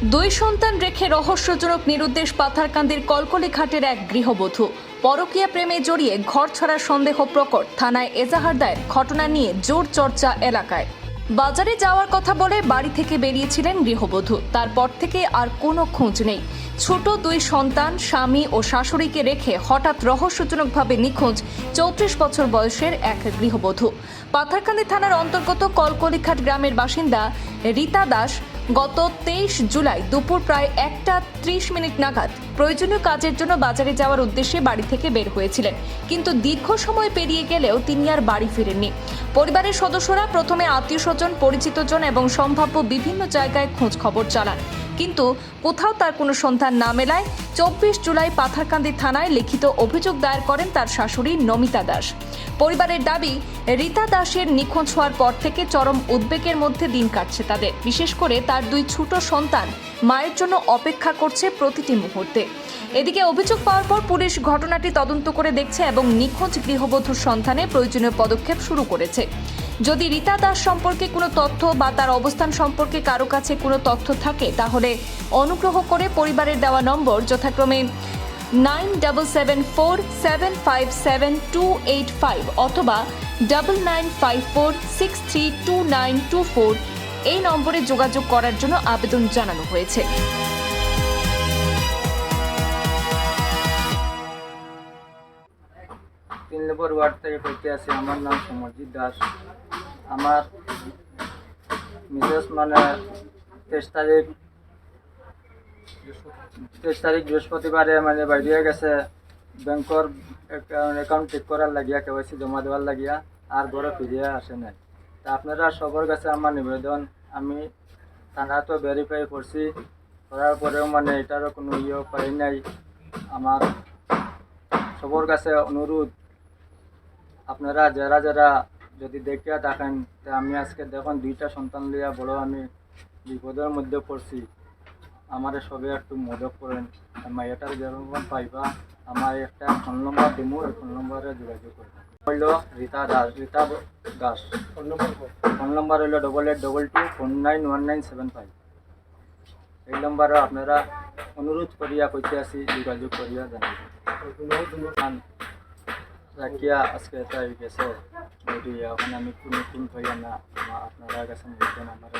দুই সন্তান রেখে রহস্যজনক নিরুদ্দেশ পাথারকান্দির কলকলিঘাটের এক গৃহবধূ। পরকীয়া প্রেমে জড়িয়ে ঘর ছাড়ার সন্দেহ প্রকট, থানায় এজাহার দায়ের। ঘটনা নিয়ে জোর চর্চা এলাকায়। বাজারে যাওয়ার কথা বলে বাড়ি থেকে বেরিয়েছিলেন গৃহবধূ। তারপর থেকে আর কোনো খোঁজ নেই। ছোট দুই সন্তান, স্বামী ও শাশুড়িকে রেখে হঠাৎ রহস্যজনকভাবে নিখোঁজ 34 বছর বয়সের এক গৃহবধূ। পাথারকান্দি থানার অন্তর্গত কলকলিঘাট গ্রামের বাসিন্দা রীতা দাস গত 23 জুলাই দুপুর প্রায় 1:30 নাগাদ প্রয়োজনীয় কাজের জন্য বাজারে যাওয়ার উদ্দেশ্যে বাড়ি থেকে বের হয়েছিলেন, কিন্তু দীর্ঘ সময় পেরিয়ে গেলেও তিনি আর বাড়ি ফিরেননি। পরিবারের সদস্যরা প্রথমে আত্মীয়স্বজন, পরিচিতজন এবং সম্ভাব্য বিভিন্ন জায়গায় খোঁজ খবর চালান, কিন্তু কোথাও তার কোনো সন্ধান না মেলায় 24 জুলাই পাথারকান্দি থানায় লিখিত অভিযোগ দায়ের করেন তার শাশুড়ি নমিতা দাস। পরিবারের দাবি, রীতা দাসের নিখোঁজ হওয়ার পর থেকে চরম উদ্বেগের মধ্যে দিন কাটছে তাদের। বিশেষ করে তার দুই ছোট সন্তান মায়ের জন্য অপেক্ষা করছে প্রতিটি মুহূর্তে। এদিকে অভিযোগ পাওয়ার পর পুলিশ ঘটনাটি তদন্ত করে দেখছে এবং নিখোঁজ গৃহবধূর সন্ধানে প্রয়োজনীয় পদক্ষেপ শুরু করেছে। যদি রীতা দাস সম্পর্কে কোনো তথ্য বা তার অবস্থান সম্পর্কে কারো কাছে কোনো তথ্য থাকে, তাহলে অনুগ্রহ করে পরিবারের দেওয়া নম্বর যথাক্রমে 9774757285 অথবা 9954632924 এই নম্বরে যোগাযোগ করার জন্য আবেদন জানানো হয়েছে। 3 নম্বর ওয়ার্ড থেকে করতে আসি। আমার নাম সমরজিৎ দাস। আমার মিসেস মানে 23 তারিখ বৃহস্পতিবারে মানে বাইরে গেছে ব্যাংকর অ্যাকাউন্ট চেক করার লাগিয়া, কেওয়াইসি জমা দেওয়ার লাগিয়া, আর ঘরে ফিরিয়ে আসে নাই। তা আপনারা সবার কাছে আমার নিবেদন, আমি থানা তো ভেরিফাই করছি, করার পরেও মানে এটারও কোনো পাই নাই। আমার সবার কাছে অনুরোধ, আপনারা যারা যারা যদি দেখিয়া থাকেন, তা আমি আজকে দেখুন 2টা সন্তান লইয়া বড় আমি বিপদের মধ্যে পড়ছি, আমার সবে একটু মদত করেন। মাইয়াটার যেরকম পাইবা, আমার একটা ফোন নম্বর দিব, এই ফোন নম্বরে যোগাযোগ করবেন। হইল রীতা দাস। ফোন নম্বর হইল 8822491975। এই নম্বরে আপনারা অনুরোধ করিয়া কইতে আসি, যোগাযোগ করিয়া জানাবেন। রাখিয়া আজকে এটা গেছে এখন আমি কোন পাইয়া না, আপনারা কাছে আমার